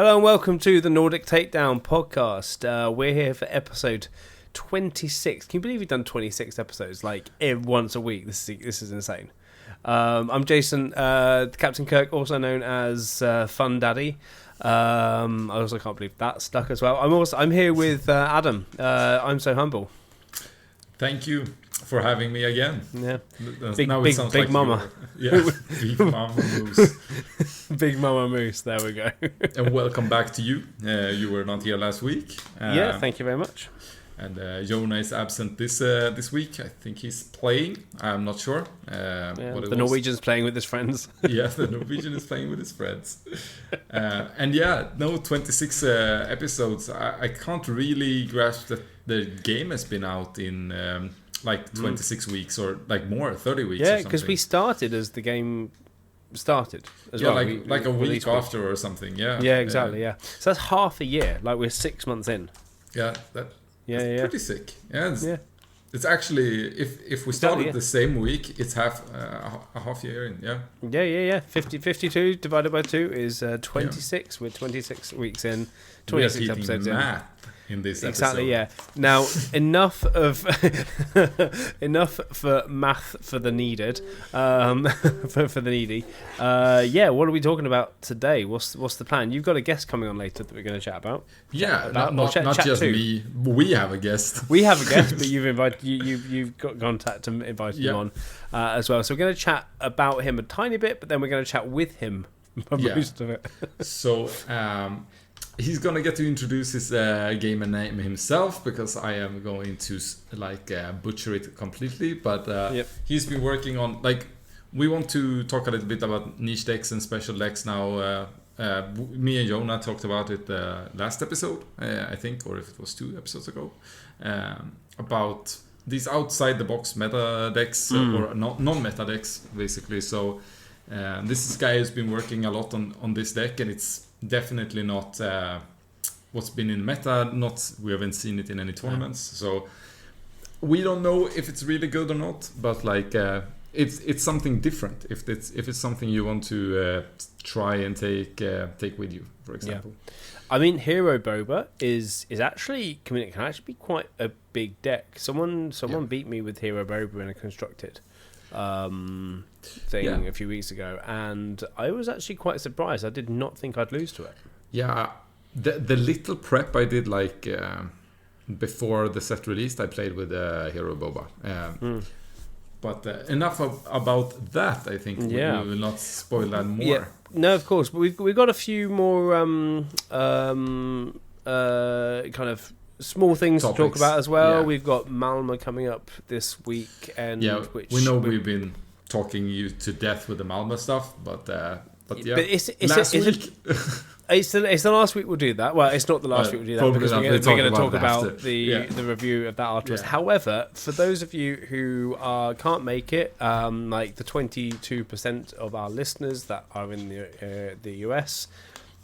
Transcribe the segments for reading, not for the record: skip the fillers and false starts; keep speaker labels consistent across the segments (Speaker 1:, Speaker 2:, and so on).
Speaker 1: Hello and welcome to the Nordic Takedown podcast. We're here for episode 26. Can you believe we've done 26 episodes like once a week? This is insane. I'm Jason, Captain Kirk, also known as Fun Daddy. I also can't believe that stuck as well. I'm here with Adam. I'm so humble.
Speaker 2: Thank you for having me again.
Speaker 1: Yeah,
Speaker 2: big
Speaker 1: mama.
Speaker 2: Big mama moose.
Speaker 1: Big mama moose. There we go.
Speaker 2: And welcome back to you. You were not here last week.
Speaker 1: Yeah, thank you very much.
Speaker 2: And Jonah is absent this week. I think he's playing. I'm not sure.
Speaker 1: The Norwegian's playing with his friends.
Speaker 2: Yeah, the Norwegian is playing with his friends. 26 episodes. I can't really grasp that the game has been out in 26 weeks or like more, 30 weeks.
Speaker 1: Yeah, because we started as the game started as well.
Speaker 2: Like a week after or something. Yeah,
Speaker 1: exactly. Yeah, so that's half a year. Like we're 6 months in.
Speaker 2: Yeah, that's pretty sick. It's actually if we started the same week, it's a half year in.
Speaker 1: Yeah. 52 divided by 2 is 26. We're 26 weeks in, 26 episodes in this
Speaker 2: exactly
Speaker 1: episode. Now enough for math for the needed, for the needy. What are we talking about today? What's the plan? You've got a guest coming on later that we're going to chat about.
Speaker 2: Not just me. We have a guest.
Speaker 1: We have a guest, but you've got contact to invite him on as well. So we're going to chat about him a tiny bit, but then we're going to chat with him for most of it.
Speaker 2: So. He's gonna get to introduce his gamer name himself because I am going to butcher it completely. But he's been working on we want to talk a little bit about niche decks and special decks now. Me and Jonah talked about it last episode, I think, or if it was 2 episodes ago, about these outside the box meta decks or non-meta decks basically. So this guy has been working a lot on this deck, and it's definitely not what's been in meta. We haven't seen it in any tournaments, so we don't know if it's really good or not. But it's something different. If it's something you want to try and take with you, for example.
Speaker 1: Yeah. I mean, Hero Boba can actually be quite a big deck. Someone beat me with Hero Boba in a constructed thing a few weeks ago, and I was actually quite surprised. I did not think I'd lose to it.
Speaker 2: Yeah, the little prep I did before the set released, I played with Hero Boba. But enough about that. I think we will not spoil that more.
Speaker 1: Yeah. No, of course, but we've got a few more kind of small things to talk about as well. Yeah. We've got Malmö coming up this week, and
Speaker 2: we've been talking you to death with the Malmö stuff, but
Speaker 1: last week. It's the last week we'll do that. Well, it's not the last week we'll do that because we're going to talk about the review of that afterwards. Yeah. However, for those of you who can't make it, like the 22% of our listeners that are in the US,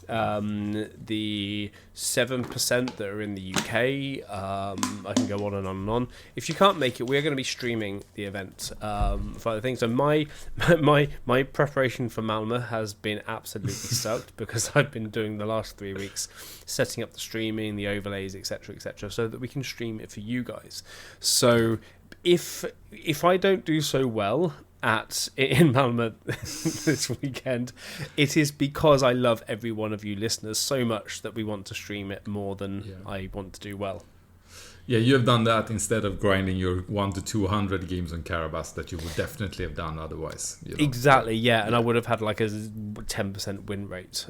Speaker 1: the 7% that are in the UK, I can go on and on and on. If you can't make it, we're going to be streaming the event for other things. So my preparation for Malmö has been absolutely sucked because I've been doing the last 3 weeks setting up the streaming, the overlays, etc., so that we can stream it for you guys. So if I don't do so well in Malmö this weekend, it is because I love every one of you listeners so much that we want to stream it more than I want to do well.
Speaker 2: Yeah, you have done that instead of grinding your 1 to 200 games on Carabas that you would definitely have done otherwise.
Speaker 1: Exactly, yeah, and I would have had like a 10% win rate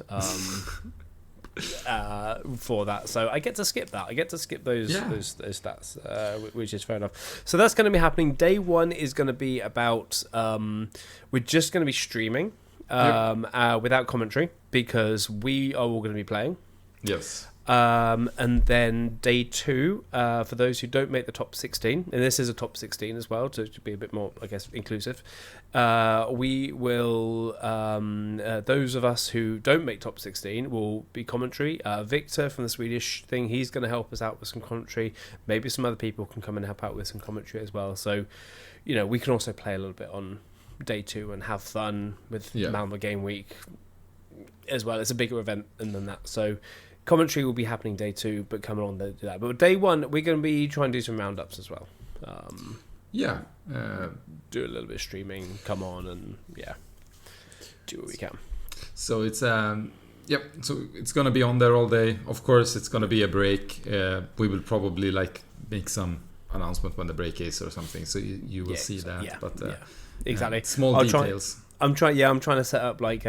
Speaker 1: for that, so I get to skip that. I get to skip those stats, which is fair enough. So that's going to be happening. Day 1 is going to be about we're just going to be streaming without commentary because we are all going to be playing.
Speaker 2: Yes.
Speaker 1: And then day 2, for those who don't make the top 16, and this is a top 16 as well, to be a bit more, I guess, inclusive, we will, those of us who don't make top 16 will be commentary. Victor from the Swedish thing, he's going to help us out with some commentary. Maybe some other people can come and help out with some commentary as well. So, we can also play a little bit on day 2 and have fun with Malmö Game Week. as well. It's a bigger event than that. So commentary will be happening day 2, but coming on to that. But day 1, we're going to be trying to do some roundups as well. Do a little bit of streaming, come on and do what we can.
Speaker 2: So it's so it's gonna be on there all day. Of course, it's gonna be a break. We will probably like make some announcement when the break is or something, so you will see that.
Speaker 1: Exactly.
Speaker 2: Small details.
Speaker 1: I'm trying to set up like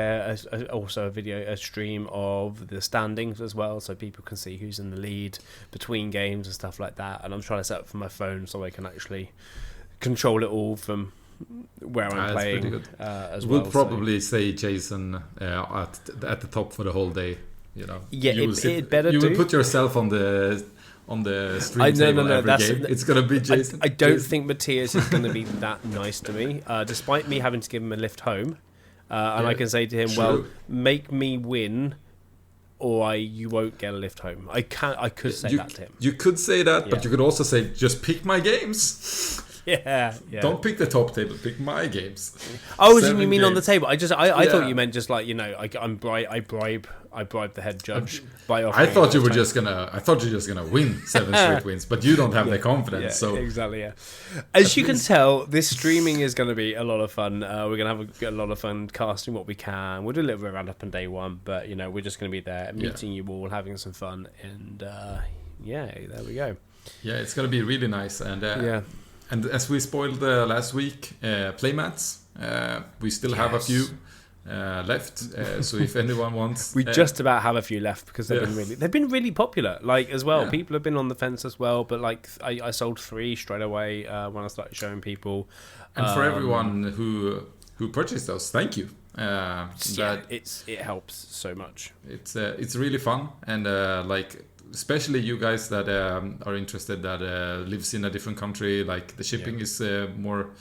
Speaker 1: also a stream of the standings as well, so people can see who's in the lead between games and stuff like that. And I'm trying to set up for my phone so I can actually control it all from where I'm playing as well.
Speaker 2: We'll probably say Jason at the top for the whole day. You know.
Speaker 1: Yeah,
Speaker 2: you will put yourself on the stream table every game. It's gonna be Jason.
Speaker 1: I don't think Matthias is gonna be that nice to me, despite me having to give him a lift home. And I can say to him, true. Well, make me win, or you won't get a lift home. I could say that to him.
Speaker 2: You could say that, but you could also say, just pick my games.
Speaker 1: Yeah.
Speaker 2: Don't pick the top table. Pick my games.
Speaker 1: Oh, you mean games on the table? I thought you meant just like, you know, I bribe the head judge by offering.
Speaker 2: I thought you were just gonna win 7 straight wins, but you don't have the confidence.
Speaker 1: Yeah,
Speaker 2: so
Speaker 1: exactly, yeah. As you can tell, this streaming is going to be a lot of fun. We're going to have a lot of fun casting what we can. We'll do a little bit of roundup on day 1, but you know, we're just going to be there meeting you all, having some fun, and there we go.
Speaker 2: Yeah, it's going to be really nice, and and as we spoiled last week, playmats. We still have a few left. So if anyone wants,
Speaker 1: we just about have a few left because they've been really popular. Like as well, people have been on the fence as well. But like I sold 3 straight away when I started showing people.
Speaker 2: And for everyone who purchased those, thank you.
Speaker 1: It helps so much.
Speaker 2: It's really fun, and especially you guys that are interested that lives in a different country, like the shipping is more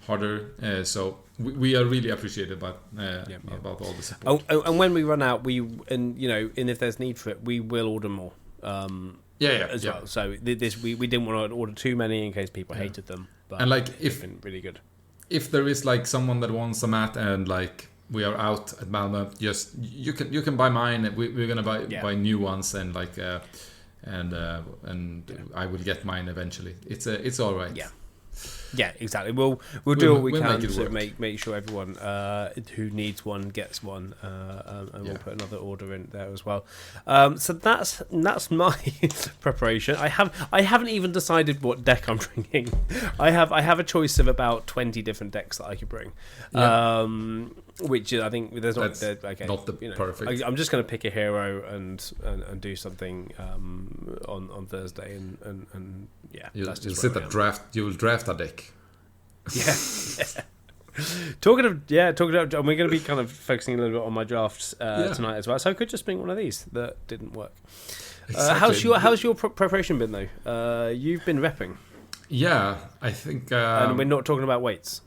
Speaker 2: harder, so we are really appreciated about all the support.
Speaker 1: And when we run out, and if there's need for it, we will order more as well. So we didn't want to order too many in case people hated them, but
Speaker 2: and like
Speaker 1: it's been really good.
Speaker 2: If there is like someone that wants a mat and like we are out at Malmö, just you can buy mine. We're gonna buy new ones, and like and I will get mine eventually. It's all right.
Speaker 1: Yeah, exactly. We'll do what we can to make sure everyone who needs one gets one, and we'll put another order in there as well. So that's my preparation. I haven't even decided what deck I'm bringing. I have a choice of about 20 different decks that I could bring. Which I think there's not the perfect. I'm just going to pick a hero and do something on Thursday and
Speaker 2: you'll sit at draft. You will draft a deck.
Speaker 1: Yeah. Talking of, and we're going to be kind of focusing a little bit on my drafts tonight as well. So I could just bring one of these that didn't work. Exactly. How's your preparation been though? You've been repping.
Speaker 2: Yeah, I think.
Speaker 1: And we're not talking about weights.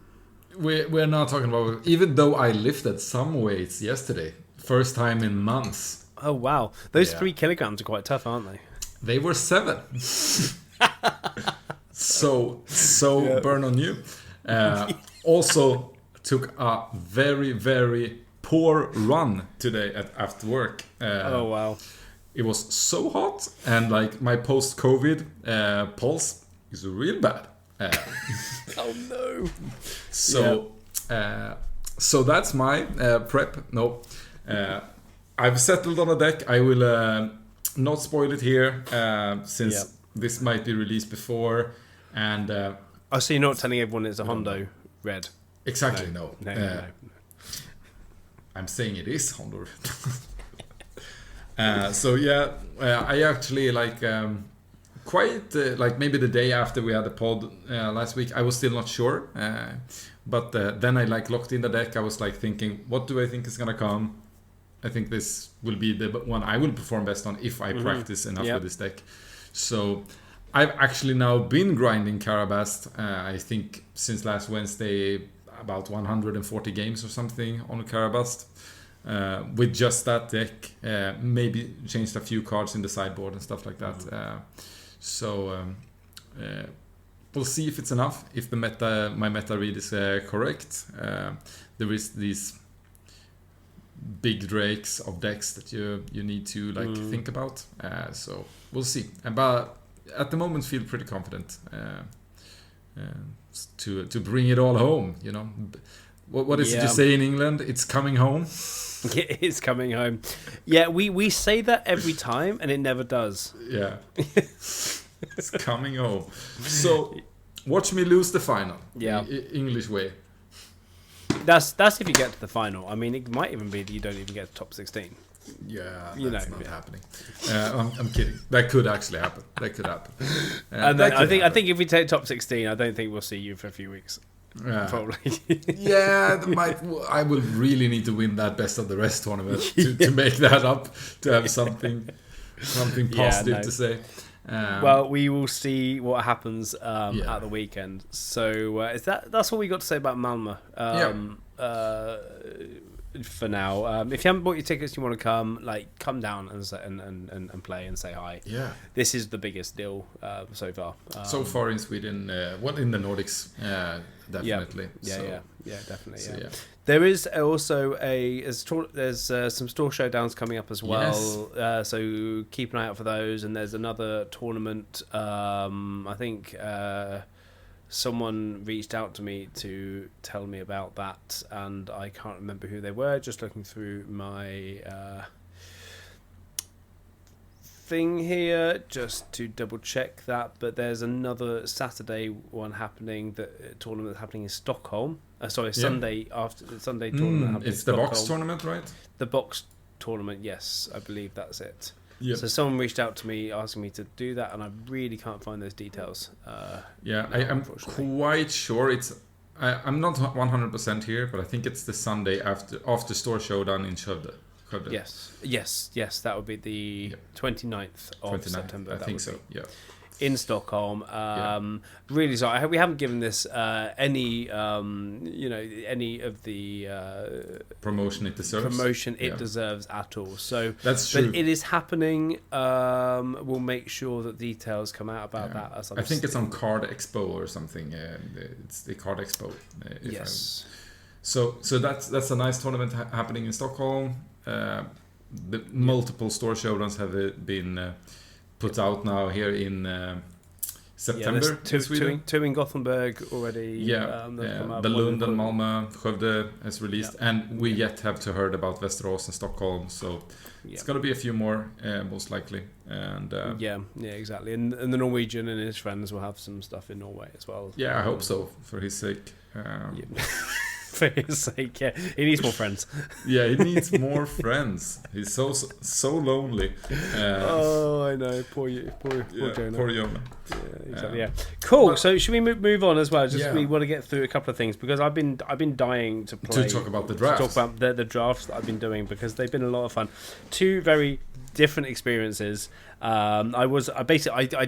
Speaker 2: We're not talking about, even though I lifted some weights yesterday, first time in months.
Speaker 1: Oh wow, those 3 kilograms are quite tough, aren't they?
Speaker 2: They were 7. so burn on you. Also took a very, very poor run today after work.
Speaker 1: Oh wow,
Speaker 2: it was so hot, and like my post-COVID pulse is real bad.
Speaker 1: Oh no.
Speaker 2: So that's my prep. No, I've settled on a deck. I will not spoil it here since this might be released before. And
Speaker 1: so you're not telling everyone it's a Hondo red?
Speaker 2: Exactly. No. I'm saying it is Hondo red. I actually like. Quite like maybe the day after we had the pod last week, I was still not sure, but then I like locked in the deck. I was like thinking, what do I think is gonna come? I think this will be the one I will perform best on if I practice enough with this deck. So I've actually now been grinding Carabast, I think since last Wednesday, about 140 games or something on Carabast. With just that deck, maybe changed a few cards in the sideboard and stuff like that. So we'll see if it's enough. If my meta read is correct, there is big drakes of decks that you need to like think about. So we'll see. But at the moment, feel pretty confident to bring it all home. You know, what is it you say in England? It's coming home.
Speaker 1: It is coming home. Yeah, we say that every time, and it never does.
Speaker 2: Yeah, it's coming home. So watch me lose the final.
Speaker 1: Yeah,
Speaker 2: English way.
Speaker 1: That's if you get to the final. I mean, it might even be that you don't even get to top 16.
Speaker 2: Yeah, that's not happening. I'm kidding. That could actually happen.
Speaker 1: And then I think if we take top 16, I don't think we'll see you for a few weeks. Probably.
Speaker 2: Yeah, I will really need to win that best of the rest tournament to make that up, to have something positive to say.
Speaker 1: Well, we will see what happens at the weekend. So that's all we got to say about Malmö for now. If you haven't bought your tickets, you want to come down and play and say hi.
Speaker 2: Yeah,
Speaker 1: this is the biggest deal so far.
Speaker 2: So far in Sweden, in the Nordics, definitely.
Speaker 1: Yeah, definitely.
Speaker 2: So,
Speaker 1: yeah. There is also there's some store showdowns coming up as well. Yes. So keep an eye out for those. And there's another tournament. I think someone reached out to me to tell me about that, and I can't remember who they were. Just looking through my thing here just to double check that. But there's another Saturday one happening. Tournament happening in Stockholm. Sunday tournament happening.
Speaker 2: It's the box tournament, right?
Speaker 1: The box tournament, yes, I believe that's it.
Speaker 2: Yep.
Speaker 1: So someone reached out to me asking me to do that, and I really can't find those details.
Speaker 2: I'm quite sure it's. I'm not 100% here, but I think it's the Sunday after store showdown in Skövde.
Speaker 1: Yes, that would be the 29th of September.
Speaker 2: I think so. Yeah.
Speaker 1: In Stockholm. Really sorry. We haven't given this any of the
Speaker 2: promotion it
Speaker 1: deserves at all. So
Speaker 2: that's true.
Speaker 1: But it is happening. We'll make sure that details come out about that.
Speaker 2: I think it's on Card Expo or something. It's the Card Expo.
Speaker 1: Yes.
Speaker 2: So that's a nice tournament happening in Stockholm. The multiple store showdowns have been put out now here in September.
Speaker 1: Two in Gothenburg already.
Speaker 2: The Lund and Malmö, Skövde has released, and we yet have to heard about Västerås and Stockholm. So it's going to be a few more, most likely. And
Speaker 1: exactly. And the Norwegian and his friends will have some stuff in Norway as well.
Speaker 2: Yeah, I hope so, for his sake.
Speaker 1: For his sake, yeah. He needs more friends.
Speaker 2: Yeah, he needs more friends. He's so lonely.
Speaker 1: I know. Poor Jonah.
Speaker 2: Poor Jonah.
Speaker 1: Yeah, exactly. Cool. So should we move on as well? We want to get through a couple of things because I've been dying to play.
Speaker 2: To talk about the drafts.
Speaker 1: To talk about the drafts that I've been doing because they've been a lot of fun. Two very different experiences. I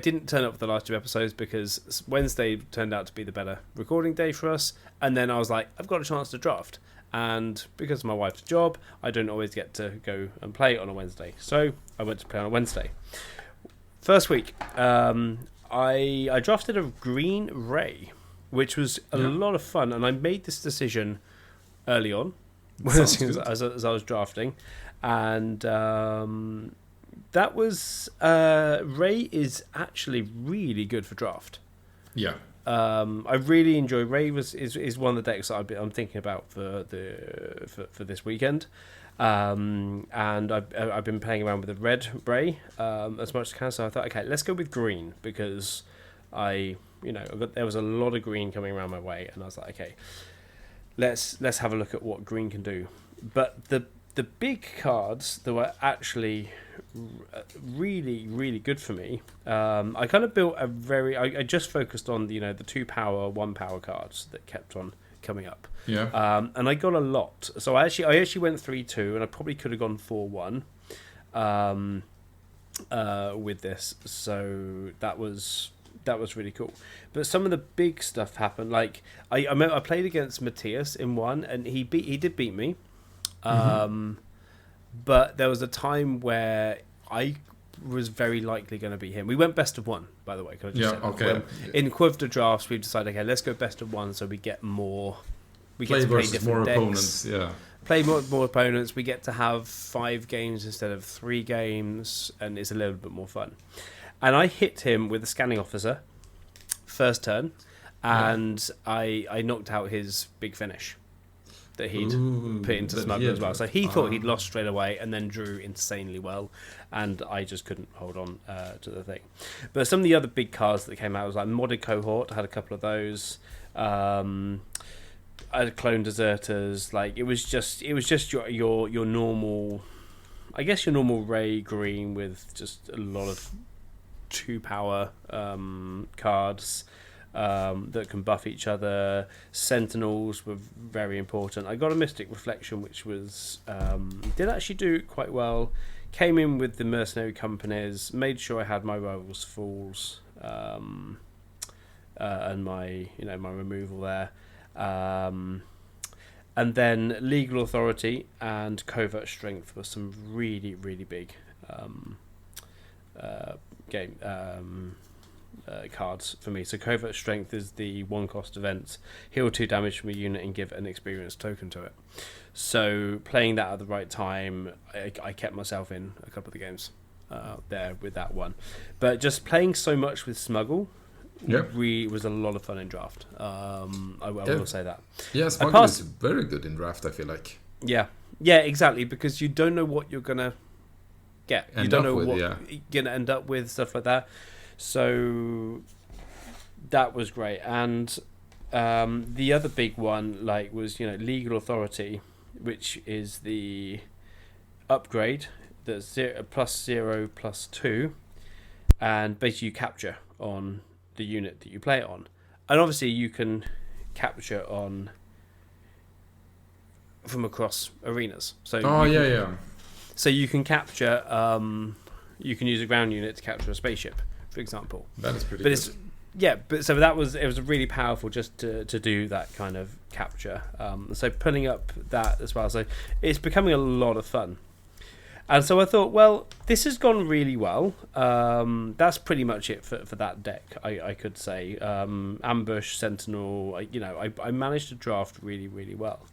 Speaker 1: didn't turn up for the last two episodes because Wednesday turned out to be the better recording day for us, and then I was like, I've got a chance to draft, and because of my wife's job, I don't always get to go and play on a Wednesday, so I went to play on a Wednesday. First week, I drafted a green Ray, which was a lot of fun, and I made this decision early on as I was drafting, and that was Ray is actually really good for draft.
Speaker 2: Yeah.
Speaker 1: I really enjoy Ray. Is one of the decks that I'm thinking about for this weekend, and I've been playing around with the red Ray as much as I can. So I thought, okay, let's go with green because there was a lot of green coming around my way, and I was like, okay, let's have a look at what green can do. But the big cards that were actually really, really good for me. I kind of built I just focused on the 2 power, 1 power cards that kept on coming up.
Speaker 2: Yeah.
Speaker 1: And I got a lot. So I actually went 3-2, and I probably could have gone 4-1 with this. So that was really cool. But some of the big stuff happened. Like I played against Matthias in one, and he did beat me. But there was a time where I was very likely going to beat him. We went best of 1, by the way. In Quivda drafts, we've decided, okay, let's go best of 1 so we get more. We
Speaker 2: play
Speaker 1: get to play
Speaker 2: versus
Speaker 1: different
Speaker 2: more
Speaker 1: decks.
Speaker 2: Opponents. Yeah.
Speaker 1: play more opponents. We get to have 5 games instead of 3 games, and it's a little bit more fun. And I hit him with a scanning officer first turn, and I knocked out his big finish that he'd put into Smuggler as well. So he thought he'd lost straight away and then drew insanely well, and I just couldn't hold on to the thing. But some of the other big cards that came out was like Modded Cohort. I had a couple of those. I had Clone Deserters. Like it was just your normal, I guess your normal Ray green with just a lot of 2-power cards. That can buff each other. Sentinels were very important. I got a Mystic Reflection, which was did actually do quite well. Came in with the Mercenary Companies, made sure I had my Rivals Fools and my my removal there, and then Legal Authority and Covert Strength were some really big game. Cards for me. So Covert Strength is the 1-cost event, heal 2 damage from a unit and give an experience token to it. So playing that at the right time, I kept myself in a couple of the games there with that one. But just playing so much with Smuggle was a lot of fun in draft. I will say that.
Speaker 2: Yeah, Smuggle is very good in draft, I feel like.
Speaker 1: Yeah, exactly, because you don't know what you're gonna get. You don't know what you're gonna end up with, stuff like that. So that was great. And the other big one was Legal Authority, which is the upgrade that's +0/+2, and basically you capture on the unit that you play it on. And obviously you can capture on from across arenas. So so you can capture you can use a ground unit to capture a spaceship, for example.
Speaker 2: That is pretty good.
Speaker 1: So it was really powerful just to do that kind of capture. So putting up that as well. So it's becoming a lot of fun. And so I thought, well, this has gone really well. That's pretty much it for that deck, I could say. Ambush, Sentinel, I managed to draft really well.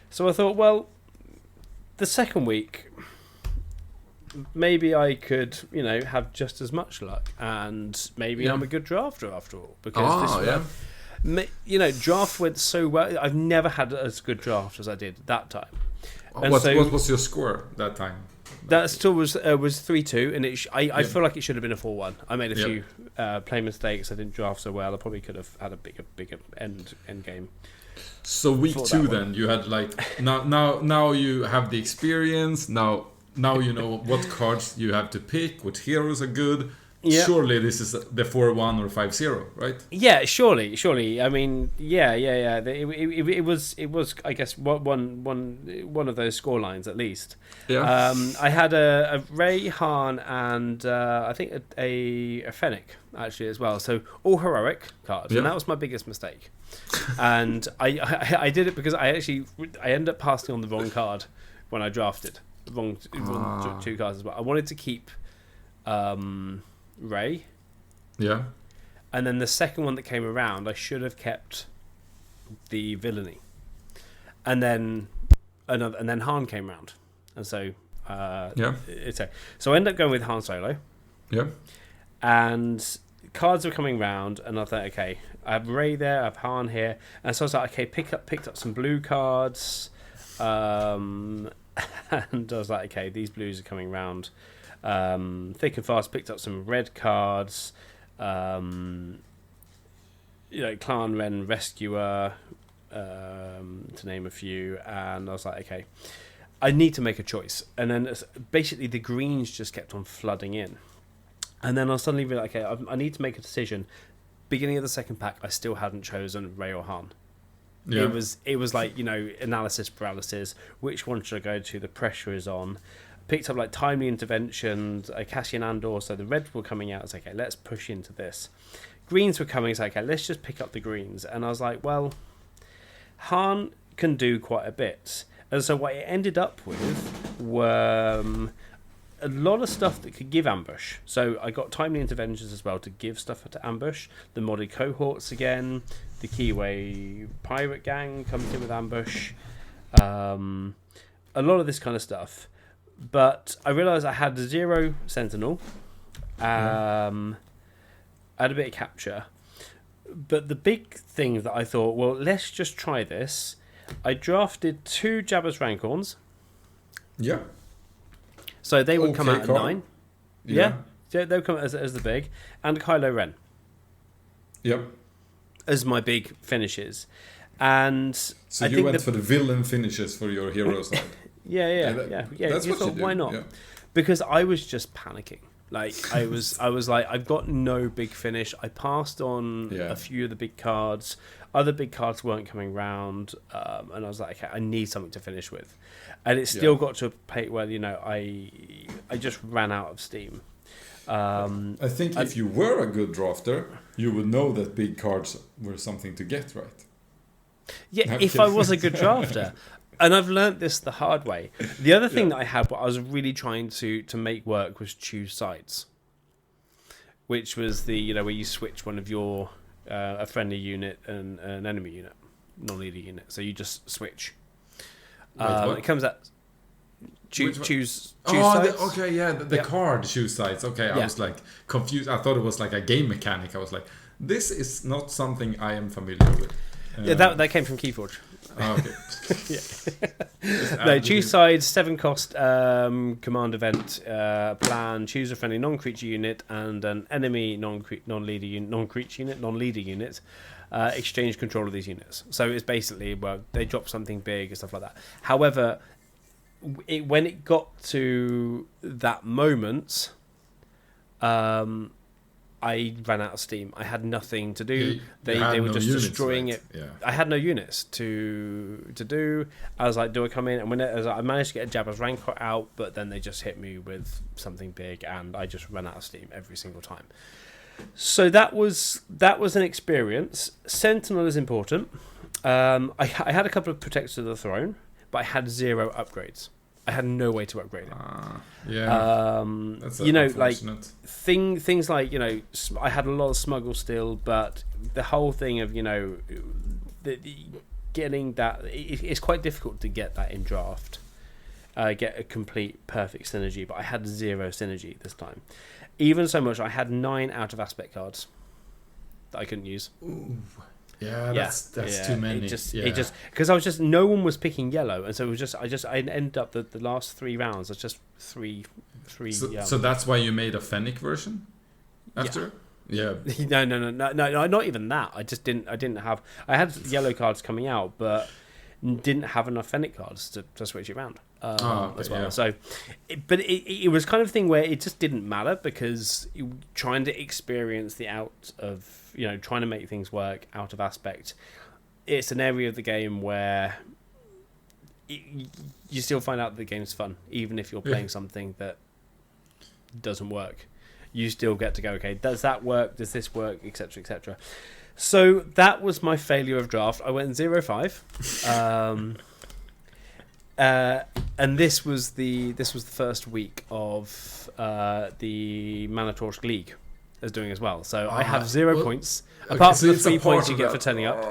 Speaker 1: So I thought, well, the second week, maybe I could, have just as much luck, and maybe I'm a good drafter after all. Because draft went so well. I've never had as good draft as I did that time.
Speaker 2: What was your score that time?
Speaker 1: That still was 3-2, and I feel like it should have been a 4-1. I made a few play mistakes. I didn't draft so well. I probably could have had a bigger end game.
Speaker 2: So week 2 then you had now you have the experience. Now you know what cards you have to pick, what heroes are good. Yep. Surely this is the 4-1 or 5-0, right? Yeah,
Speaker 1: surely. I mean, yeah. It was. I guess one of those score lines at least.
Speaker 2: Yeah.
Speaker 1: I had a Ray, Han, and I think a Fennec actually as well. So all heroic cards, and that was my biggest mistake. And I did it because I ended up passing on the wrong card when I drafted. Wrong 2 cards as well. I wanted to keep Ray.
Speaker 2: Yeah.
Speaker 1: And then the second one that came around, I should have kept the villainy. And then Han came around. And so so I ended up going with Han Solo.
Speaker 2: Yeah.
Speaker 1: And cards were coming round, and I thought, okay, I have Ray there, I have Han here. And so I was like, okay, picked up some blue cards. And I was like, okay, these blues are coming round. Thick and fast, picked up some red cards. Clan Ren Rescuer, to name a few. And I was like, okay, I need to make a choice. And then basically the greens just kept on flooding in. And then I suddenly realized, okay, I need to make a decision. Beginning of the second pack, I still hadn't chosen Ray or Han. Yeah. It was like, analysis paralysis. Which one should I go to? The pressure is on. Picked up like timely interventions, Cassian Andor, so the reds were coming out. It's okay, let's push into this. Greens were coming, it's okay, let's just pick up the greens. And I was like, well, Han can do quite a bit. And so what it ended up with were a lot of stuff that could give ambush. So I got timely interventions as well to give stuff to ambush. The modded cohorts again. The Keyway pirate gang comes in with ambush. And a lot of this kind of stuff, but I realised I had 0 Sentinel. I had a bit of capture. But the big thing that I thought, well, let's just try this. I drafted 2 Jabba's Rancorns.
Speaker 2: Yeah.
Speaker 1: So they would come out at 9.
Speaker 2: Yeah.
Speaker 1: They would come as the big. And Kylo Ren.
Speaker 2: Yep.
Speaker 1: As my big finishes. And
Speaker 2: so you went for the villain finishes for your hero side.
Speaker 1: Yeah.
Speaker 2: That's
Speaker 1: you
Speaker 2: what
Speaker 1: thought,
Speaker 2: you do.
Speaker 1: why not?
Speaker 2: Yeah.
Speaker 1: Because I was just panicking. Like I was like, I've got no big finish. I passed on a few of the big cards. Other big cards weren't coming round, and I was like, okay, I need something to finish with. And it still got to a point where I just ran out of steam.
Speaker 2: I think if you were a good drafter, you would know that big cards were something to get right.
Speaker 1: Yeah, if I was a good drafter. And I've learnt this the hard way. The other thing that I had, what I was really trying to make work, was choose sides, which was the where you switch one of your a friendly unit and an enemy unit, non-leader unit. So you just switch. It comes out choose sides.
Speaker 2: The card choose sides. Okay, I was like confused. I thought it was like a game mechanic. I was like, this is not something I am familiar with.
Speaker 1: That came from Keyforge.
Speaker 2: Oh, okay.
Speaker 1: No, choose sides, 7 cost command event plan. Choose a friendly non-creature unit and an enemy non-leader unit. Exchange control of these units. So it's basically, well, they drop something big and stuff like that. However, when it got to that moment, I ran out of steam. I had nothing to do. They were just destroying it. Yeah. I had no units to do. I was like, do I come in? And I managed to get a Jabba's Rancor out, but then they just hit me with something big, and I just ran out of steam every single time. So that was an experience. Sentinel is important. I had a couple of Protectors of the Throne, but I had 0 upgrades. I had no way to upgrade it.
Speaker 2: That's unfortunate.
Speaker 1: Like things like I had a lot of smuggle still, but the whole thing of getting that, it's quite difficult to get that in draft. Get a complete perfect synergy, but I had 0 synergy this time. Even so much, I had 9 out of aspect cards that I couldn't use.
Speaker 2: Ooh. Yeah, that's too many.
Speaker 1: It just because no one was picking yellow, and so it was I ended up the last 3 rounds. It's just three.
Speaker 2: So that's why you made a Fennec version after. Yeah.
Speaker 1: No, not even that. I didn't have. I had yellow cards coming out, but didn't have enough Fennec cards to switch it around as well. Yeah. So, it was kind of thing where it just didn't matter because trying to experience the out of trying to make things work out of aspect. It's an area of the game where you still find out that the game's fun, even if you're playing something that doesn't work. You still get to go, okay, does that work? Does this work? Etc. Etc. So that was my failure of draft. I went 0-5, and this was the first week of the Manatorsk League is doing as well. So I have 0 points, apart from the 3 points you get for turning up.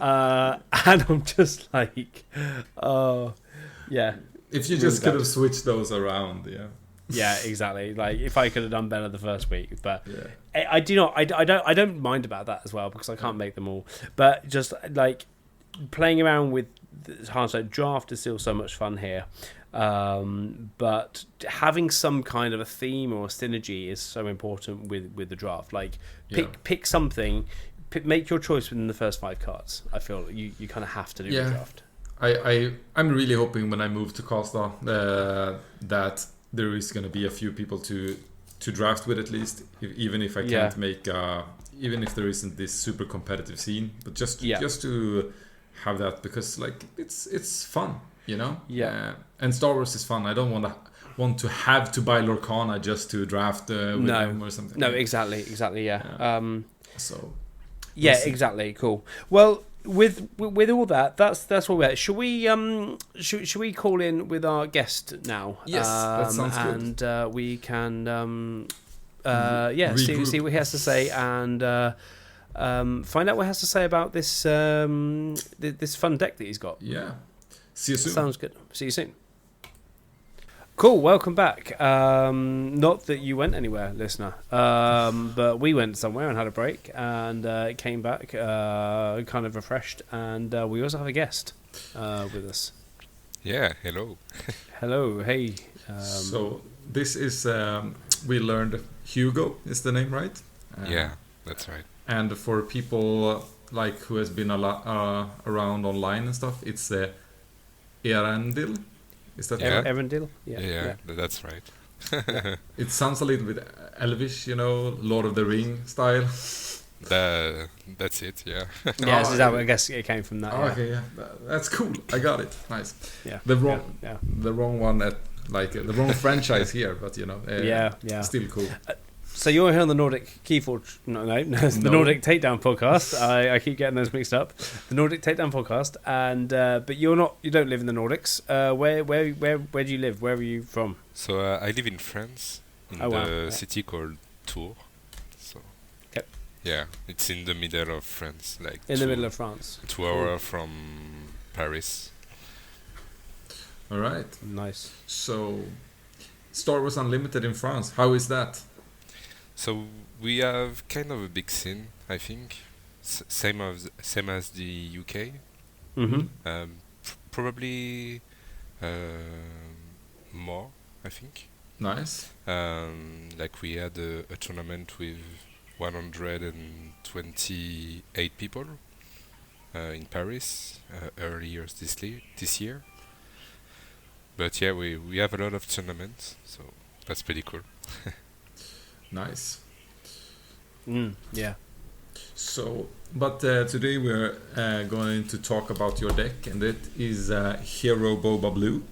Speaker 1: And I'm just like, yeah.
Speaker 2: If you just could have switched those around, yeah.
Speaker 1: Yeah, exactly. Like if I could have done better the first week, but I don't mind about that as well because I can't make them all. But just like playing around with hindsight, draft is still so much fun here. But having some kind of a theme or a synergy is so important with the draft. Like pick something, make your choice within the first 5 cards. I feel you kind of have to do the draft.
Speaker 2: I'm really hoping when I move to Costa that there is going to be a few people to draft with at least, even if I can't make, even if there isn't this super competitive scene, but just to have that because like it's fun, and Star Wars is fun. I don't want to have to buy Lorcana just to draft with them or something.
Speaker 1: No, exactly, yeah. Exactly, cool. Well, with all that, that's what we're at. Should we call in with our guest now?
Speaker 2: Yes, that sounds good.
Speaker 1: And we can see what he has to say and find out what he has to say about this this fun deck that he's got.
Speaker 2: Yeah. See you soon.
Speaker 1: Sounds good. See you soon. Cool, welcome back. Not that you went anywhere, listener, but we went somewhere and had a break and came back kind of refreshed, and we also have a guest with us.
Speaker 3: Yeah, hello.
Speaker 1: Hello, hey.
Speaker 2: So this is, we learned Hugo is the name, right?
Speaker 3: Yeah, that's right.
Speaker 2: And for people like who has been around online and stuff, it's Earandil. Is that
Speaker 3: Yeah.
Speaker 1: Earandil?
Speaker 3: Yeah, that's right.
Speaker 2: It sounds a little bit Elvish, you know, Lord of the Ring style.
Speaker 3: That's it, yeah.
Speaker 1: Yeah, so I guess it came from that.
Speaker 2: Okay, yeah, that's cool. I got it. Nice.
Speaker 1: Yeah.
Speaker 2: The wrong one at the wrong franchise here, but you know, still cool.
Speaker 1: So you're here on the Nordic Keyforge, the Nordic Takedown podcast. I keep getting those mixed up. The Nordic Takedown podcast, and but you don't live in the Nordics. Where do you live? Where are you from?
Speaker 3: So I live in France, in the city called Tours. So yeah, it's in the middle of France, like
Speaker 1: in the middle of France.
Speaker 3: 2 hours from Paris.
Speaker 2: All right.
Speaker 1: Nice.
Speaker 2: So, Star Wars Unlimited in France. How is that?
Speaker 3: So we have kind of a big scene, I think, same as the UK.
Speaker 1: Mm-hmm.
Speaker 3: Probably more, I think.
Speaker 2: Nice.
Speaker 3: Like we had a tournament with 128 people in Paris earlier this year. But yeah, we have a lot of tournaments, so that's pretty cool.
Speaker 2: Nice.
Speaker 1: Yeah.
Speaker 2: So, but today we're going to talk about your deck, and it is Hero Boba Blue.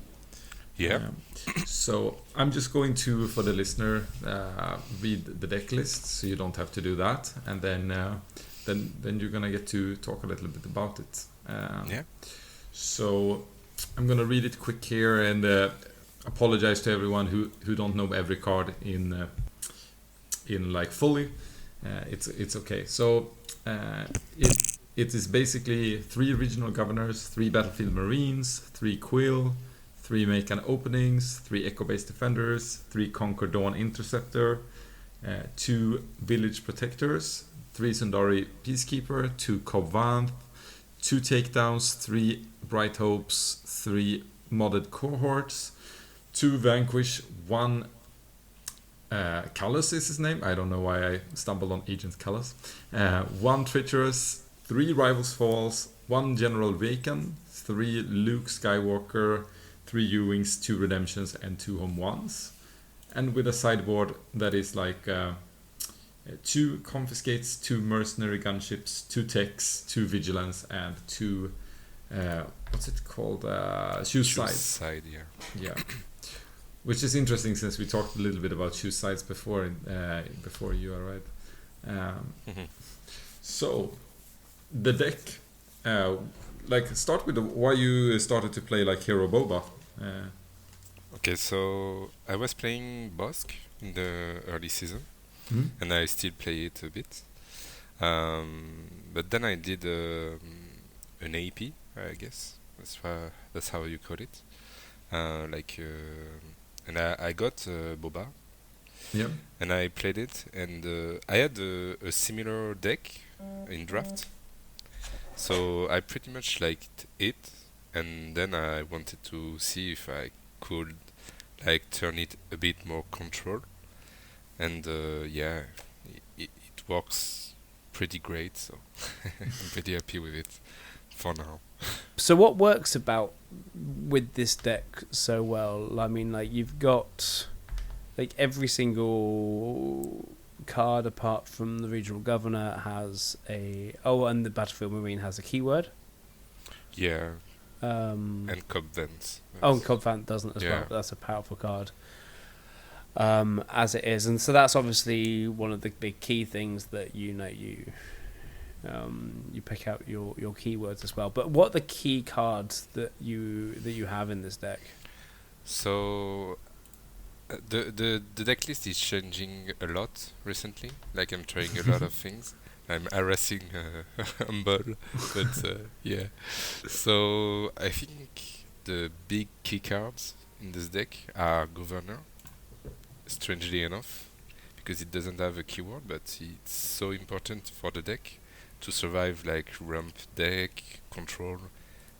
Speaker 3: Yeah.
Speaker 2: So I'm just going to, for the listener, read the deck list, so you don't have to do that, and then you're gonna get to talk a little bit about it.
Speaker 3: Yeah.
Speaker 2: So I'm gonna read it quick here, and apologize to everyone who don't know every card in like fully. It's okay. So it is basically 3 regional governors, 3 battlefield marines, 3 quill, 3 Makan openings, 3 echo base defenders, 3 Conquer Dawn interceptor, 2 village protectors, 3 Sundari peacekeeper, 2 Cobvanth, 2 takedowns, 3 bright hopes, 3 modded cohorts, 2 vanquish, 1 Callus is his name. I don't know why I stumbled on Agent Callus. 1 treacherous, 3 rivals falls, 1 general Raken, 3 Luke Skywalker, 3 U-wings, 2 redemptions, and 2 home ones. And with a sideboard that is like 2 confiscates, 2 mercenary gunships, 2 techs, 2 vigilance, and 2 what's it called? Choose
Speaker 3: side, yeah.
Speaker 2: Yeah. Which is interesting since we talked a little bit about choose sides before you arrived. So the deck, like start with why you started to play like Hero Boba.
Speaker 3: Okay, so I was playing Bossk in the early season, and I still play it a bit. But then I did an AP, I guess. That's how you call it. And I got Boba.
Speaker 2: Yeah.
Speaker 3: And I played it, and I had a similar deck in draft. So I pretty much liked it, and then I wanted to see if I could like turn it a bit more control. And it works pretty great, so I'm pretty happy with it for now.
Speaker 1: So what works with this deck so well? I mean, like you've got like every single card apart from the regional governor has and the battlefield marine has a keyword.
Speaker 3: Yeah. And Cobvanth.
Speaker 1: And Cobvanth doesn't as well. But that's a powerful card. As it is, and so that's obviously one of the big key things that you pick out your keywords as well. But what are the key cards that you have in this deck?
Speaker 3: So the deck list is changing a lot recently. Like I'm trying a lot of things. I'm harassing Humble, but yeah. So I think the big key cards in this deck are Governor, strangely enough, because it doesn't have a keyword, but it's so important for the deck to survive like ramp deck, control,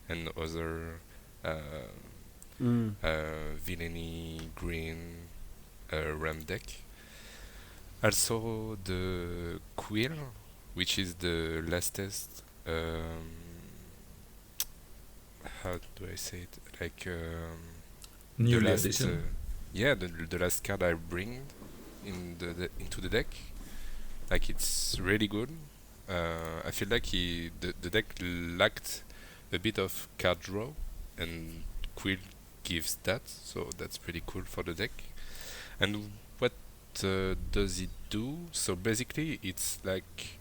Speaker 3: and other villainy green ramp deck. Also the Quill, which is the lastest. How do I say it? Like
Speaker 2: New
Speaker 3: the last,
Speaker 2: edition.
Speaker 3: yeah, the last card I bring into the deck. Like it's really good. I feel like the deck lacked a bit of card draw, and Quill gives that, so that's pretty cool for the deck. And what does it do? So basically, it's like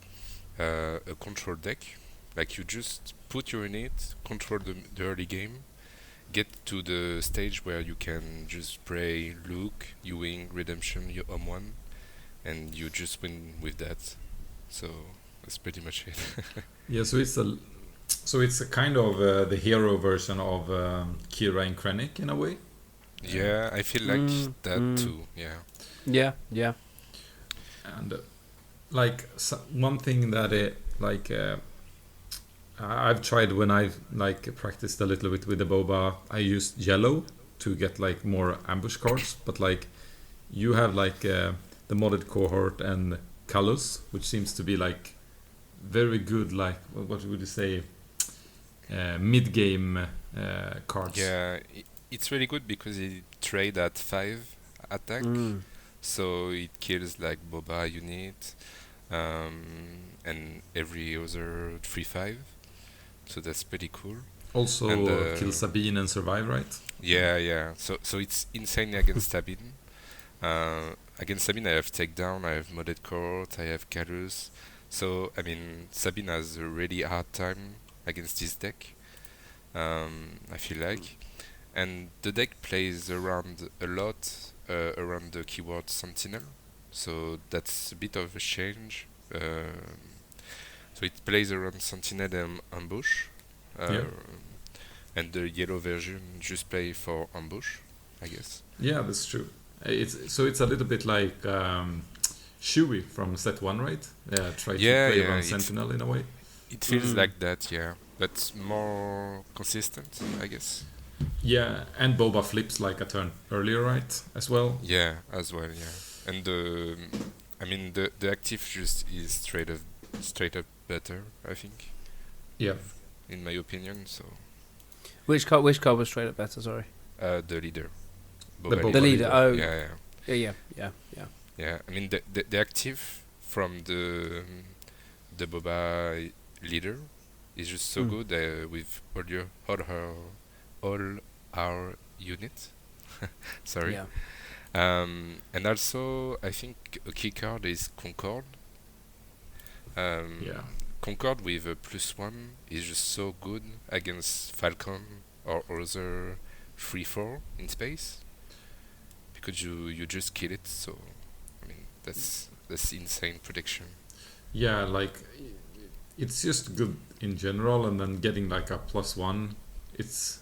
Speaker 3: a control deck. Like you just put your unit, control the early game, get to the stage where you can just play Luke, you win Redemption, you one, and you just win with that. So that's pretty much it.
Speaker 2: Yeah, so it's a kind of the hero version of Kira and Krennic in a way.
Speaker 3: Yeah, I feel like that too. Yeah.
Speaker 1: Yeah.
Speaker 2: And like one thing that I've tried when I've like practiced a little bit with the Boba, I used yellow to get like more ambush cards, but like you have like the modded cohort and Callus, which seems to be like very good, like what would you say, mid game cards.
Speaker 3: Yeah, it's really good because it trade at 5 attack, so it kills like Boba unit, and every other 3/5. So that's pretty cool.
Speaker 2: Also
Speaker 3: And,
Speaker 2: kill Sabine and survive, right?
Speaker 3: Yeah. So it's insane against Sabine. Against Sabine, I have takedown, I have modded court, I have Calus. So I mean, Sabine has a really hard time against this deck. I feel like, and the deck plays around a lot around the keyword Sentinel. So that's a bit of a change. So it plays around Sentinel and Ambush. And the yellow version just play for Ambush, I guess.
Speaker 2: Yeah, that's true. It's a little bit like Shui from set 1, right? Yeah, try to play around Sentinel in a way.
Speaker 3: It feels like that, yeah. But more consistent, I guess.
Speaker 2: Yeah, and Boba flips like a turn earlier, right? As well.
Speaker 3: Yeah, as well, yeah. And the active just is straight up better, I think.
Speaker 2: Yeah.
Speaker 3: In my opinion, so.
Speaker 1: Which card was straight up better? Sorry.
Speaker 3: The leader.
Speaker 1: The leader. Oh.
Speaker 3: Yeah.
Speaker 1: Yeah.
Speaker 3: I mean the active from the Boba leader is just so good with all our unit. Sorry.
Speaker 1: Yeah.
Speaker 3: And also I think a key card is Concord. Concord with a +1 is just so good against Falcon or other 3/4 in space, because you just kill it. So I mean that's insane protection.
Speaker 2: Yeah, like it's just good in general, and then getting like a +1, it's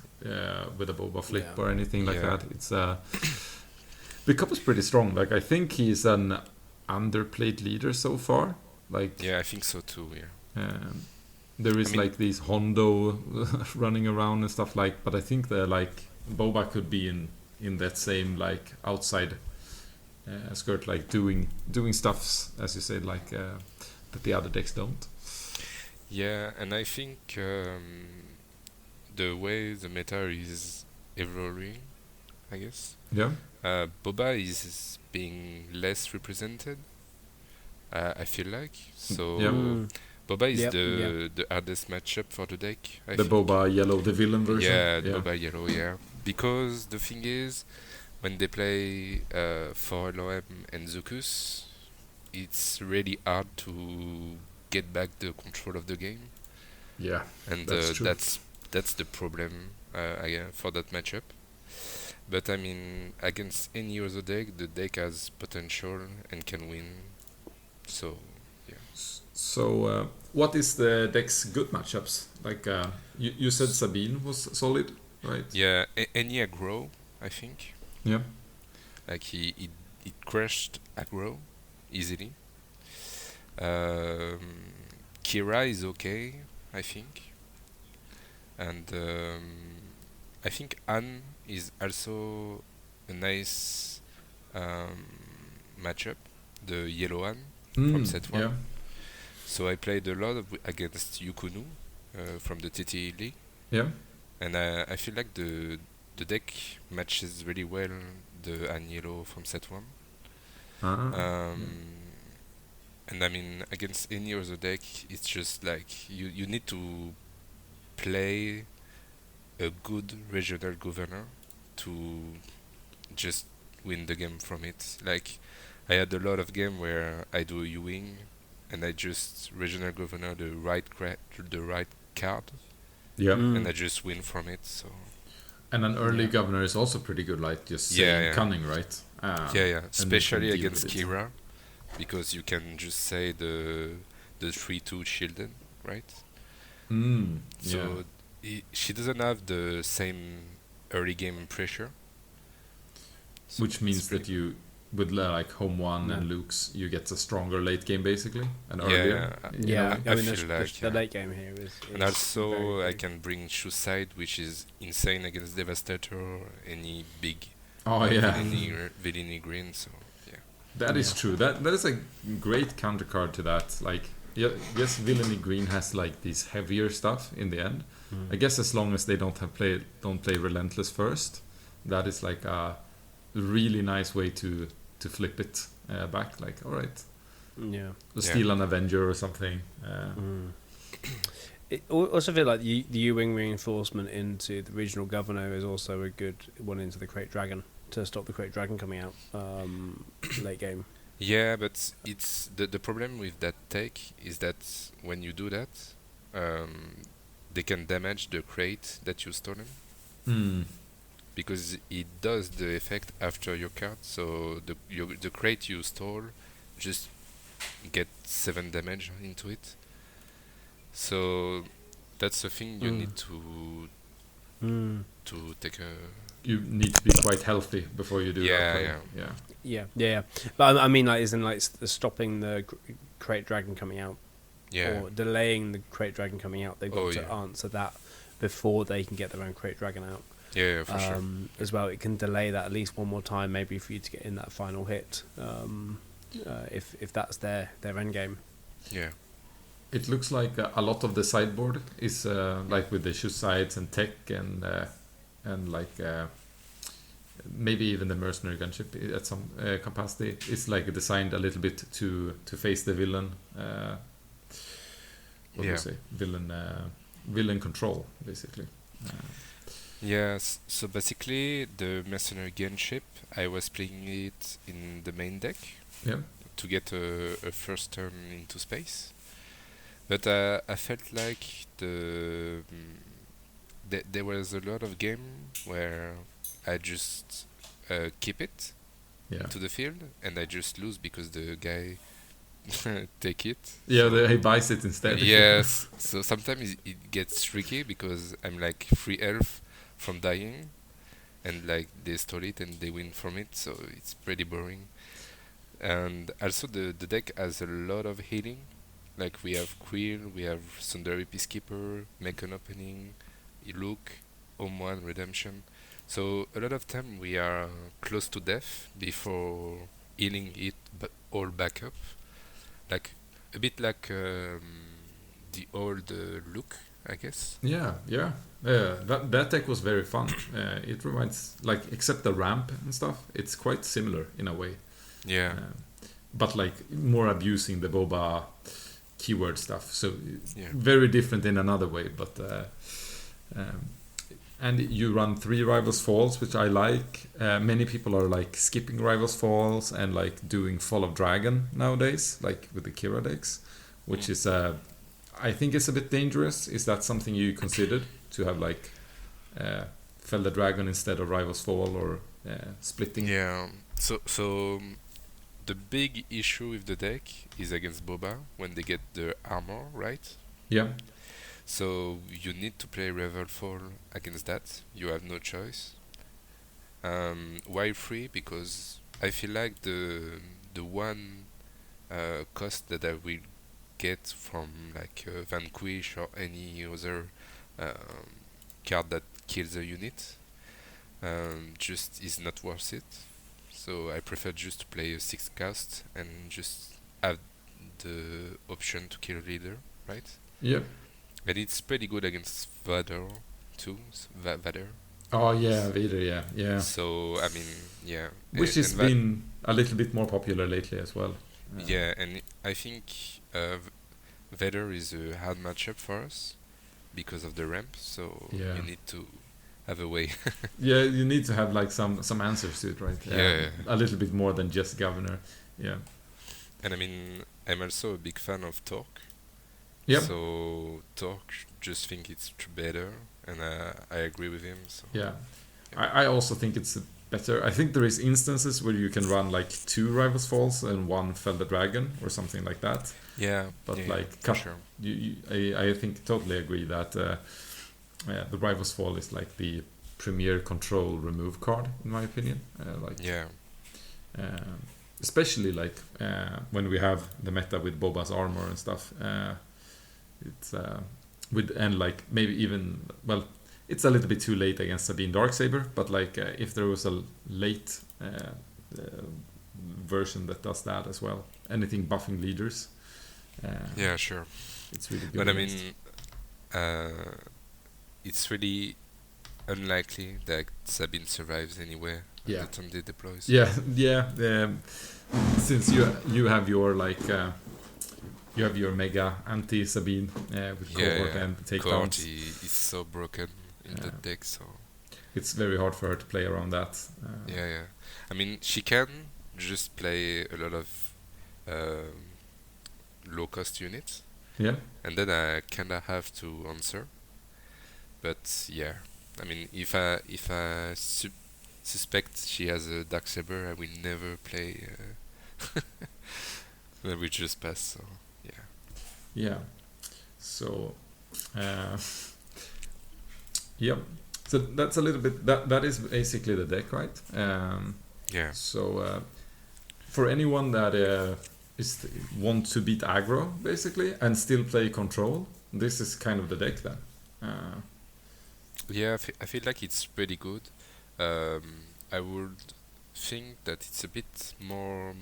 Speaker 2: with a Boba flip or anything like that. It's the cup is pretty strong. Like I think he's an underplayed leader so far. Like
Speaker 3: I think so too.
Speaker 2: There is like these Hondo running around and stuff like, but I think that like Boba could be in that same like outside skirt, like doing stuffs, as you said, like that the other decks don't.
Speaker 3: Yeah, and I think the way the meta is evolving, I guess.
Speaker 2: Yeah.
Speaker 3: Boba is being less represented. I feel like so. Boba is the hardest matchup for the deck. I think.
Speaker 2: Boba yellow, the villain version.
Speaker 3: Yeah, Boba yellow. Yeah, because the thing is, when they play for LOM and Zucus, it's really hard to get back the control of the game.
Speaker 2: Yeah,
Speaker 3: and that's the problem for that matchup. But I mean, against any other deck, the deck has potential and can win. So, yeah.
Speaker 2: So, what is the deck's good matchups? Like, you said Sabine was solid, right?
Speaker 3: Yeah, any aggro, I think.
Speaker 2: Yeah.
Speaker 3: Like he crushed aggro easily. Um, Kira is okay, I think, and I think Anne is also a nice um, matchup. The yellow Anne from set one.
Speaker 2: Yeah.
Speaker 3: So I played a lot against Yukunu from the TT League,
Speaker 2: Yeah.
Speaker 3: and I feel like the deck matches really well the Anne yellow from set one. And I mean, against any other deck, it's just like you need to play a good regional governor to just win the game from it. Like, I had a lot of game where I do a U-wing and I just regional governor the right card,
Speaker 2: Yeah.
Speaker 3: and I just win from it. So
Speaker 2: And an early governor is also pretty good, like just saying cunning, right?
Speaker 3: yeah,
Speaker 2: and
Speaker 3: especially
Speaker 2: you can deal
Speaker 3: against
Speaker 2: with it.
Speaker 3: Kira, because you can just say the 3/2 shielded, right? So she doesn't have the same early game pressure. So
Speaker 2: which means that you, with like home one and Luke's, you get a stronger late game basically, and earlier.
Speaker 1: Yeah,
Speaker 3: I
Speaker 1: I mean,
Speaker 3: feel like
Speaker 1: the late game here is
Speaker 3: and also
Speaker 1: very
Speaker 3: I
Speaker 1: big.
Speaker 3: can bring Shoe Side, which is insane against Devastator or any big villainy green. So yeah,
Speaker 2: that is true. That is a great countercard to that. Like, yes, villainy green has like these heavier stuff in the end. I guess as long as they don't play relentless first, that is like a really nice way to flip it back. Like, all right, steal an Avenger or something.
Speaker 1: It also feel like the U-wing reinforcement into the regional governor is also a good one into the Crate Dragon to stop the Crate Dragon coming out late game.
Speaker 3: yeah, but it's the problem with that tech is that when you do that, they can damage the crate that you stolen. Because it does the effect after your card, so the crate you stole just get 7 damage into it. So that's the thing you need to take a.
Speaker 2: You need to be quite healthy before you do that.
Speaker 1: Yeah. But I mean, like, isn't like stopping the Crate Dragon coming out, or delaying the Crate Dragon coming out. They've got to answer that before they can get their own Crate Dragon out.
Speaker 3: Yeah, for sure.
Speaker 1: As well, it can delay that at least one more time, maybe for you to get in that final hit, if that's their end game.
Speaker 3: Yeah.
Speaker 2: It looks like a lot of the sideboard is like with the shoe sides and tech and like maybe even the mercenary gunship at some capacity is like designed a little bit to face the villain. What do you say? Villain control, basically.
Speaker 3: Yes, so basically the mercenary gunship, I was playing it in the main deck to get a first turn into space. But I felt like there was a lot of game where I just keep it to the field and I just lose because the guy take it.
Speaker 2: Yeah, he buys it instead.
Speaker 3: Yes, so sometimes it gets tricky because I'm like free health from dying, and like they stole it and they win from it, so it's pretty boring. And also the deck has a lot of healing. Like we have Quill, we have Sundari Peacekeeper, Make an Opening, Look, Home One, Redemption. So a lot of time we are close to death before healing it all back up. Like a bit like the old Look, I guess.
Speaker 2: Yeah. That deck was very fun. It reminds, like, except the ramp and stuff, it's quite similar in a way.
Speaker 3: Yeah.
Speaker 2: But like more abusing the Boba keyword stuff. So very different in another way. But and you run 3 Rivals Falls, which I like. Many people are like skipping Rivals Falls and like doing Fall of Dragon nowadays, like with the Kira decks, which is I think it's a bit dangerous. Is that something you considered to have like Fell the Dragon instead of Rivals Fall or splitting?
Speaker 3: Yeah. So the big issue with the deck is against Boba when they get the armor, right?
Speaker 2: Yeah.
Speaker 3: So you need to play Revel Fall against that. You have no choice. Why free? Because I feel like the one cost that I will get from like Vanquish or any other um, card that kills a unit just is not worth it. So I prefer just to play a 6 cast and just have the option to kill leader, right?
Speaker 2: Yeah.
Speaker 3: And it's pretty good against Vader too. Vader.
Speaker 2: Oh yeah, Vader. Yeah, yeah.
Speaker 3: So I mean, yeah.
Speaker 2: Which has been a little bit more popular lately as well.
Speaker 3: Yeah, and I think Vader is a hard matchup for us because of the ramp. So
Speaker 2: Yeah.
Speaker 3: you need to have a way.
Speaker 2: Yeah, you need to have like some answers to it, right?
Speaker 3: Yeah.
Speaker 2: A little bit more than just governor. Yeah.
Speaker 3: And I mean, I'm also a big fan of Torque.
Speaker 2: Yep.
Speaker 3: So Torque just think it's better, and I agree with him. So
Speaker 2: Yeah. I also think it's better. I think there is instances where you can run like 2 Rivals Falls and 1 Fell the Dragon or something like that.
Speaker 3: yeah,
Speaker 2: But
Speaker 3: yeah,
Speaker 2: like
Speaker 3: for sure.
Speaker 2: I think totally agree that the Rivals Fall is like the premier control remove card in my opinion.
Speaker 3: Yeah,
Speaker 2: Especially like when we have the meta with Boba's armor and stuff. It's with and like maybe even it's a little bit too late against Sabine Darksaber, but like if there was a late version that does that as well, anything buffing leaders.
Speaker 3: yeah, sure.
Speaker 2: It's really good.
Speaker 3: But I mean, it's really unlikely that Sabine survives anywhere.
Speaker 2: Yeah.
Speaker 3: The time they deploys.
Speaker 2: Yeah. Since you have your like you have your mega anti Sabine with cohort and
Speaker 3: Cohort
Speaker 2: takedowns.
Speaker 3: is so broken in the deck, so
Speaker 2: It's very hard for her to play around that.
Speaker 3: yeah. I mean, she can just play a lot of low cost units,
Speaker 2: Yeah.
Speaker 3: and then I kinda have to answer. But yeah, I mean, if I suspect she has a Darksaber, I will never play. I will just pass. So yeah.
Speaker 2: Yeah. So, yep. So that's a little bit. That is basically the deck, right?
Speaker 3: Yeah.
Speaker 2: So, for anyone that want to beat aggro basically and still play control, this is kind of the deck then.
Speaker 3: Yeah, I feel like it's pretty good. I would think that it's a bit more.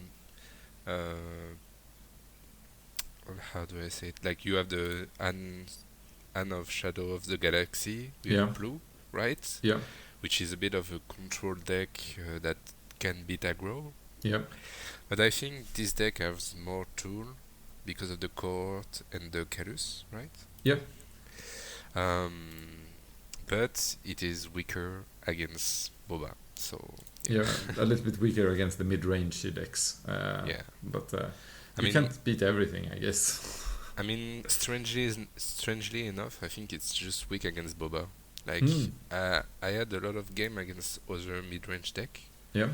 Speaker 3: How do I say it? Like you have the Anne of Shadow of the Galaxy with blue, right?
Speaker 2: Yeah.
Speaker 3: Which is a bit of a control deck that can beat aggro.
Speaker 2: Yeah.
Speaker 3: But I think this deck has more tool because of the cohort and the Calus, right?
Speaker 2: Yeah.
Speaker 3: But it is weaker against Boba, so
Speaker 2: Yeah, a little bit weaker against the mid-range decks.
Speaker 3: yeah.
Speaker 2: But
Speaker 3: I
Speaker 2: you
Speaker 3: mean,
Speaker 2: can't beat everything, I guess.
Speaker 3: I mean, strangely enough, I think it's just weak against Boba. Like, I had a lot of game against other mid-range deck,
Speaker 2: Yeah.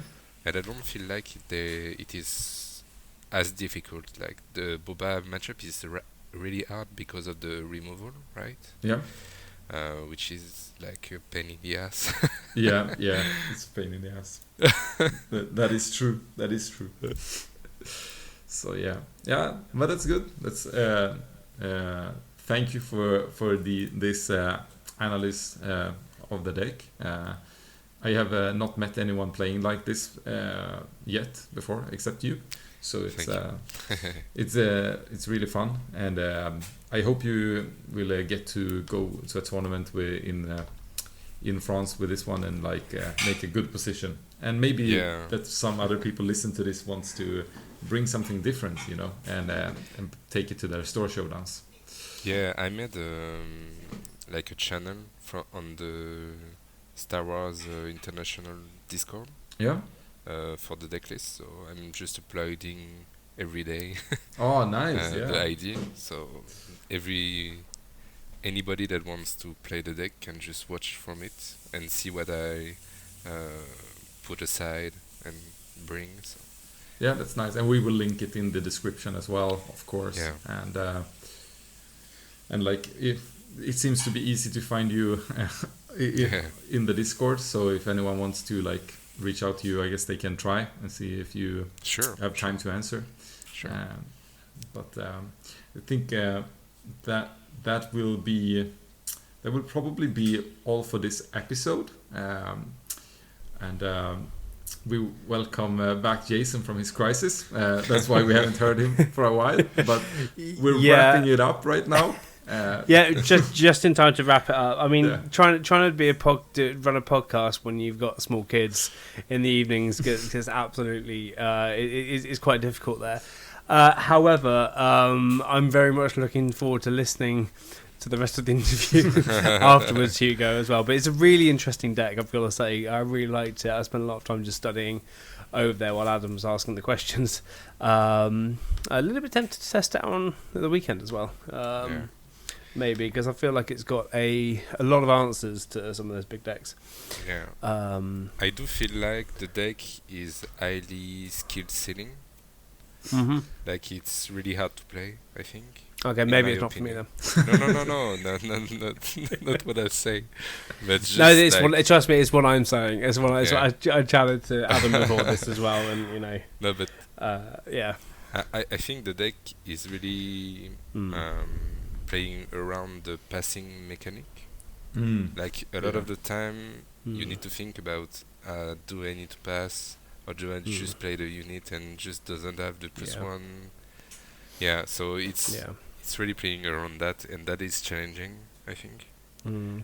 Speaker 3: and I don't feel like it is as difficult. Like the Boba matchup is really hard because of the removal, right?
Speaker 2: Yeah.
Speaker 3: Which is like a pain in the ass.
Speaker 2: Yeah. It's a pain in the ass. That is true. That is true. So yeah, but that's good. That's thank you for this analysis of the deck. I have not met anyone playing like this yet before, except you. So it's really fun, and I hope you will get to go to a tournament in France with this one and like make a good position. And maybe that some other people listen to this wants to bring something different, and take it to their store showdowns.
Speaker 3: Yeah, I made like a channel on the Star Wars International Discord.
Speaker 2: Yeah.
Speaker 3: For the deck list, so I'm just uploading every day.
Speaker 2: Oh, nice!
Speaker 3: The idea. So anybody that wants to play the deck can just watch from it and see what I put aside and bring. So.
Speaker 2: Yeah, that's nice, and we will link it in the description as well, of course.
Speaker 3: Yeah.
Speaker 2: And like if it seems to be easy to find you in the Discord. So if anyone wants to like reach out to you, I guess they can try and see if you have time to answer.
Speaker 3: Sure.
Speaker 2: But I think that will probably be all for this episode. And we welcome back Jason from his crisis. That's why we haven't heard him for a while. But we're wrapping it up right now.
Speaker 1: Just in time to wrap it up. I mean, trying to be run a podcast when you've got small kids in the evenings is absolutely it's quite difficult there. However, I'm very much looking forward to listening to the rest of the interview afterwards, Hugo, as well. But it's a really interesting deck, I've got to say. I really liked it. I spent a lot of time just studying over there while Adam was asking the questions. A little bit tempted to test it out on the weekend as well. Maybe, because I feel like it's got a lot of answers to some of those big decks.
Speaker 3: Yeah. I do feel like the deck is highly skill ceiling.
Speaker 1: Mm-hmm.
Speaker 3: Like it's really hard to play, I think.
Speaker 1: Okay, maybe it's not for me then.
Speaker 3: No, not what I say. But just
Speaker 1: trust me, it's what I'm saying. It's what I chatted to Adam before this as well, and you know.
Speaker 3: No, but
Speaker 1: yeah.
Speaker 3: I think the deck is really playing around the passing mechanic. Like a lot of the time, you need to think about: do I need to pass, or do I just play the unit and just doesn't have the +1? Yeah, so it's really playing around that, and that is challenging, I think.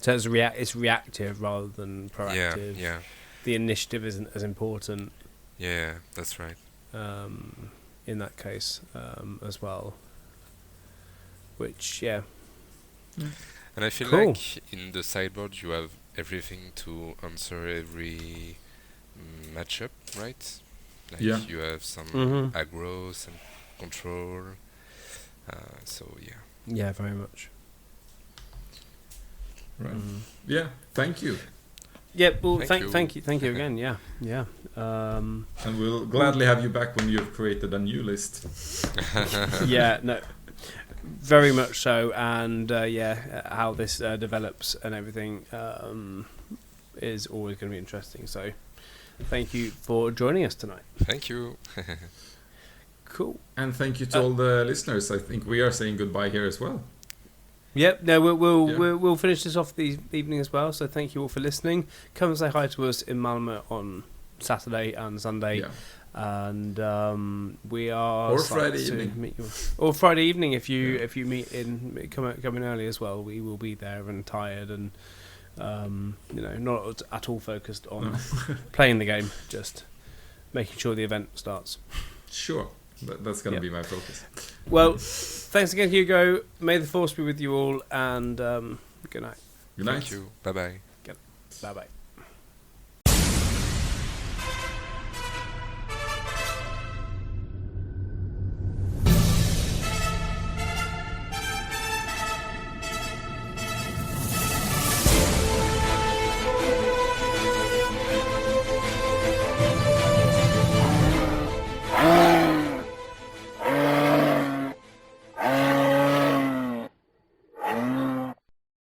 Speaker 1: So it's reactive rather than proactive.
Speaker 3: Yeah.
Speaker 1: The initiative isn't as important.
Speaker 3: Yeah, that's right.
Speaker 1: In that case, as well. Which, And
Speaker 3: I feel like in the sideboard you have everything to answer every matchup, right? Like you have some aggro, some control.
Speaker 1: Yeah, very much.
Speaker 2: Right. Yeah. Thank you.
Speaker 1: Yeah. Well, thank you again. Yeah. And
Speaker 2: we'll gladly have you back when you've created a new list.
Speaker 1: Yeah. No. Very much so, and how this develops and everything is always going to be interesting. So, thank you for joining us tonight.
Speaker 3: Thank you.
Speaker 1: Cool.
Speaker 2: And thank you to all the listeners. I think we are saying goodbye here as well.
Speaker 1: Yep. No, we'll finish this off the evening as well. So thank you all for listening. Come and say hi to us in Malmö on Saturday and Sunday. Yeah. And we are
Speaker 2: or Friday evening.
Speaker 1: Meet you. Or Friday evening if you meet come in early as well. We will be there and tired and not at all focused on playing the game, just making sure the event starts.
Speaker 2: Sure. That's going to be my focus.
Speaker 1: Well, thanks again, Hugo. May the force be with you all, and good night.
Speaker 2: Good night.
Speaker 3: Thank you. Bye-bye.
Speaker 1: Bye-bye.